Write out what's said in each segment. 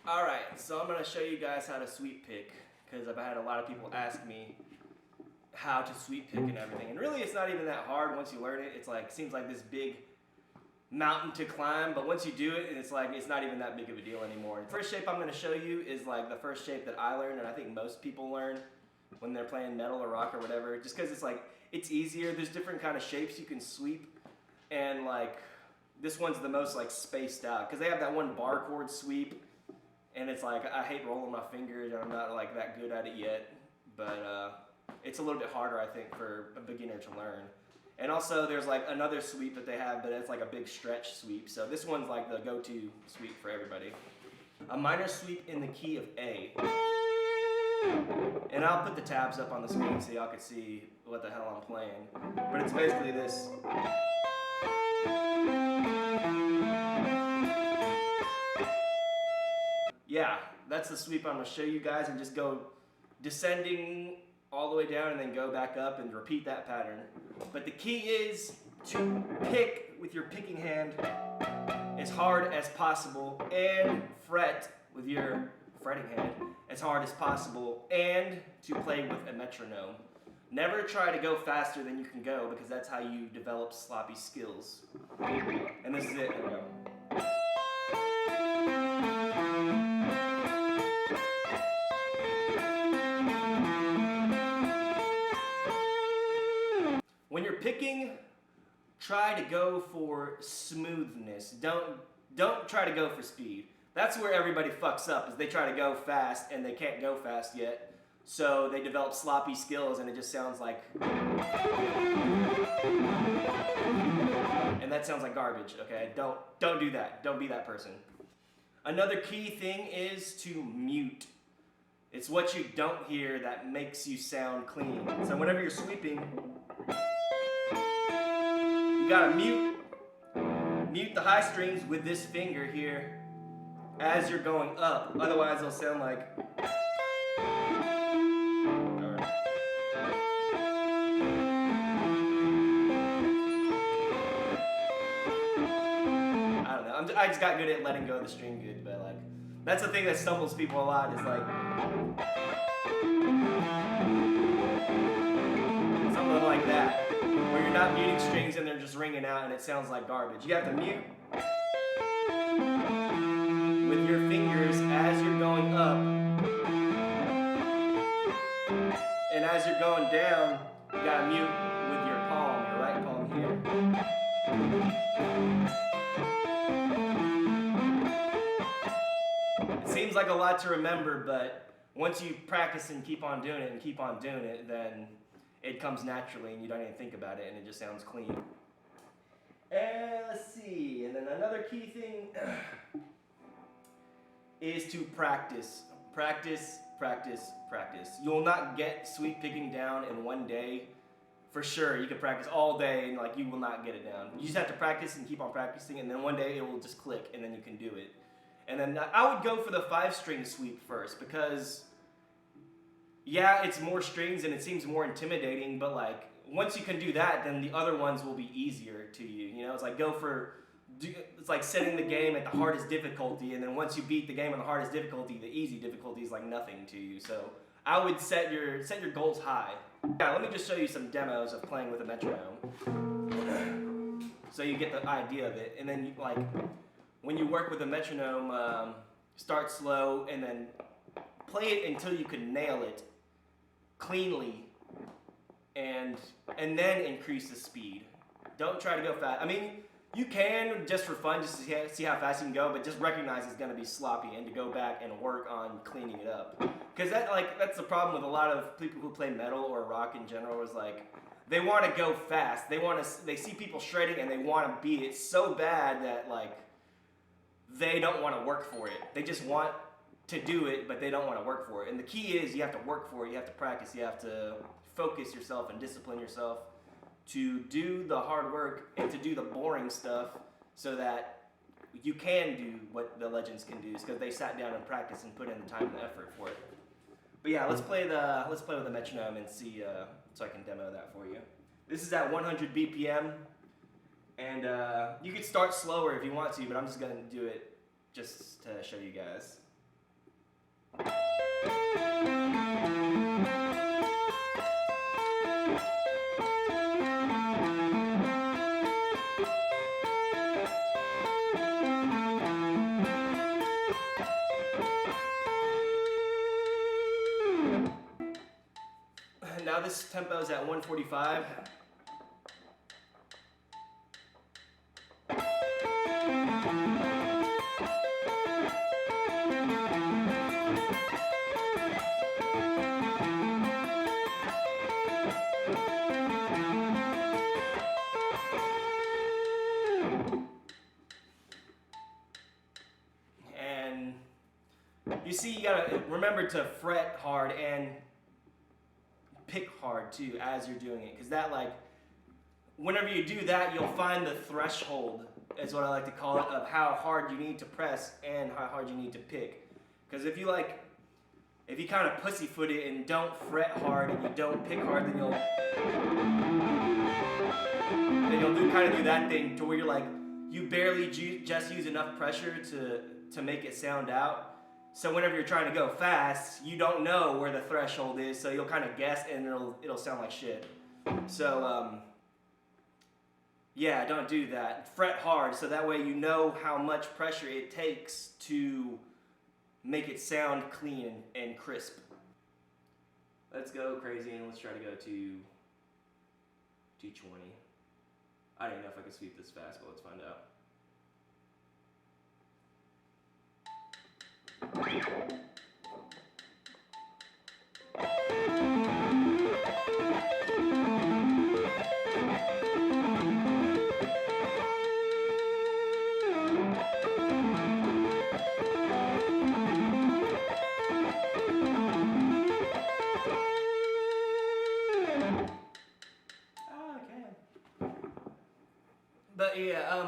Alright, so I'm going to show you guys how to sweep pick, because I've had a lot of people ask me how to sweep pick and everything. And really it's not even that hard once you learn it. It's like, seems like this big mountain to climb, but once you do it, it's like, it's not even that big of a deal anymore. The first shape I'm going to show you is like the first shape that I learned, and I think most people learn when they're playing metal or rock or whatever, just because it's like, it's easier. There's different kind of shapes you can sweep, and like, this one's the most like spaced out, because they have that one bar chord sweep, and it's like, I hate rolling my fingers, and I'm not like that good at it yet, but it's a little bit harder, I think, for a beginner to learn. And also there's like another sweep that they have, but it's like a big stretch sweep, so this one's like the go-to sweep for everybody. A minor sweep in the key of A. And I'll put the tabs up on the screen so y'all can see what the hell I'm playing. But it's basically this. Yeah, that's the sweep I'm going to show you guys, and just go descending all the way down and then go back up and repeat that pattern. But the key is to pick with your picking hand as hard as possible, and fret with your fretting hand as hard as possible, and to play with a metronome. Never try to go faster than you can go, because that's how you develop sloppy skills. And this is it. There we go. When you're picking, try to go for smoothness. Don't try to go for speed. That's where everybody fucks up, is they try to go fast and they can't go fast yet. So they develop sloppy skills and it just sounds like... And that sounds like garbage, okay? Don't do that. Don't be that person. Another key thing is to mute. It's what you don't hear that makes you sound clean. So whenever you're sweeping, you gotta mute the high strings with this finger here as you're going up. Otherwise, it'll sound like... I don't know. I just got good at letting go of the string good, but like, that's the thing that stumbles people a lot, is like... something like that, where you're not muting strings and they're just ringing out and it sounds like garbage. You have to mute with your fingers as you're going up, and as you're going down, you gotta mute with your palm, your right palm here. It seems like a lot to remember, but once you practice and keep on doing it, then it comes naturally and you don't even think about it and it just sounds clean. And let's see, and then another key thing is to practice. Practice, practice, practice. You'll not get sweep picking down in one day. For sure, you can practice all day and like you will not get it down. You just have to practice and keep on practicing, and then one day it will just click and then you can do it. And then I would go for the 5-string sweep first, because yeah, it's more strings and it seems more intimidating, but like once you can do that, then the other ones will be easier to you. You know, it's like it's like setting the game at the hardest difficulty, and then once you beat the game on the hardest difficulty, the easy difficulty is like nothing to you. So I would set your goals high. Yeah, let me just show you some demos of playing with a metronome, so you get the idea of it. And then you, like, when you work with a metronome, start slow and then play it until you can nail it cleanly, and then increase the speed. Don't try to go fast. I mean, you can just for fun, just to see how fast you can go, but just recognize it's going to be sloppy and to go back and work on cleaning it up. Because that's the problem with a lot of people who play metal or rock in general, is like they want to go fast. They see people shredding and they want to beat it so bad that like they don't want to work for it. They just want to do it, but they don't want to work for it. And the key is you have to work for it. You have to practice. You have to focus yourself and discipline yourself to do the hard work and to do the boring stuff, so that you can do what the legends can do, because they sat down and practiced and put in the time and the effort for it. But yeah, let's play with the metronome and see, so I can demo that for you. This is at 100 BPM, and you could start slower if you want to, but I'm just gonna do it just to show you guys. Now this tempo is at 145. And you see, you gotta remember to fret hard and pick hard too as you're doing it, because that, like, whenever you do that, you'll find the threshold, is what I like to call it, of how hard you need to press and how hard you need to pick. Because if you kind of pussyfoot it and don't fret hard and you don't pick hard, then you'll do that thing to where you're like, you barely just use enough pressure to make it sound out. So whenever you're trying to go fast, you don't know where the threshold is, so you'll kind of guess and it'll sound like shit. So yeah, don't do that. Fret hard, so that way you know how much pressure it takes to make it sound clean and crisp. Let's go crazy and let's try to go to 220. I don't know if I can sweep this fast, but let's find out. But yeah,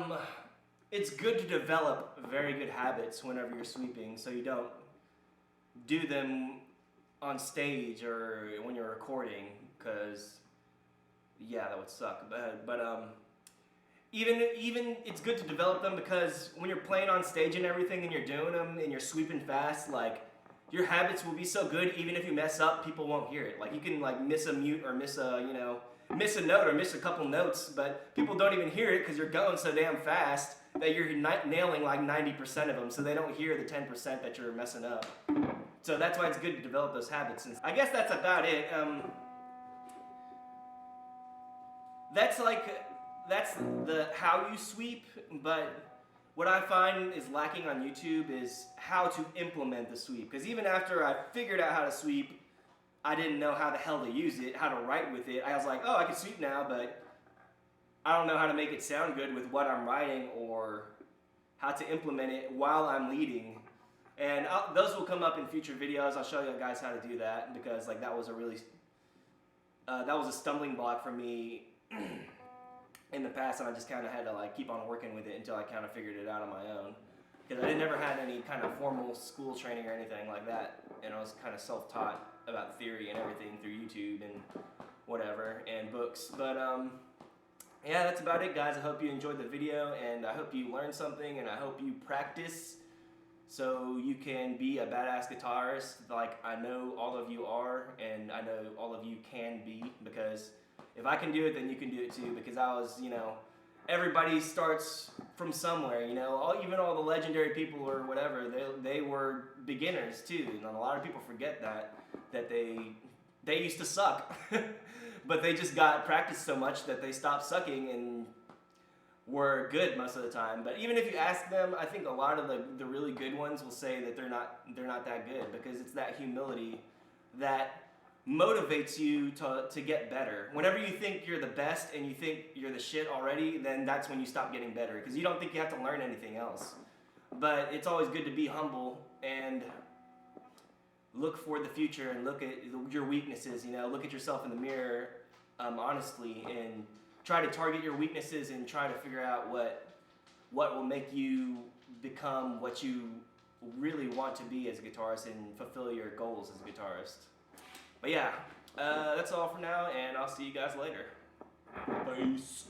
it's good to develop very good habits whenever you're sweeping, so you don't do them on stage or when you're recording, because yeah, that would suck. But even it's good to develop them, because when you're playing on stage and everything and you're doing them and you're sweeping fast, like, your habits will be so good, even if you mess up, people won't hear it. Like, you can like miss a mute or miss a note or miss a couple notes, but people don't even hear it because you're going so damn fast that you're nailing like 90% of them, so they don't hear the 10% that you're messing up. So that's why it's good to develop those habits. And I guess that's about it. That's the how you sweep, but what I find is lacking on YouTube is how to implement the sweep. Because even after I figured out how to sweep, I didn't know how the hell to use it, how to write with it. I was like, oh, I can sweep now, but I don't know how to make it sound good with what I'm writing or how to implement it while I'm leading. And those will come up in future videos. I'll show you guys how to do that, because like that was a stumbling block for me in the past, and I just kind of had to like keep on working with it until I kind of figured it out on my own. Because I never had any kind of formal school training or anything like that, and I was kind of self-taught about theory and everything through YouTube and whatever, and books. But yeah, that's about it, guys. I hope you enjoyed the video, and I hope you learned something, and I hope you practice so you can be a badass guitarist like I know all of you are, and I know all of you can be, because if I can do it, then you can do it too. Because I was, everybody starts from somewhere, even all the legendary people or whatever, they were beginners too, and a lot of people forget that they used to suck, but they just got practiced so much that they stopped sucking and were good most of the time. But even if you ask them, I think a lot of the really good ones will say that they're not that good, because it's that humility that motivates you to get better. Whenever you think you're the best and you think you're the shit already, then that's when you stop getting better, because you don't think you have to learn anything else. But it's always good to be humble and look for the future and look at your weaknesses, look at yourself in the mirror honestly, and try to target your weaknesses and try to figure out what will make you become what you really want to be as a guitarist and fulfill your goals as a guitarist. But yeah, that's all for now, and I'll see you guys later. Peace.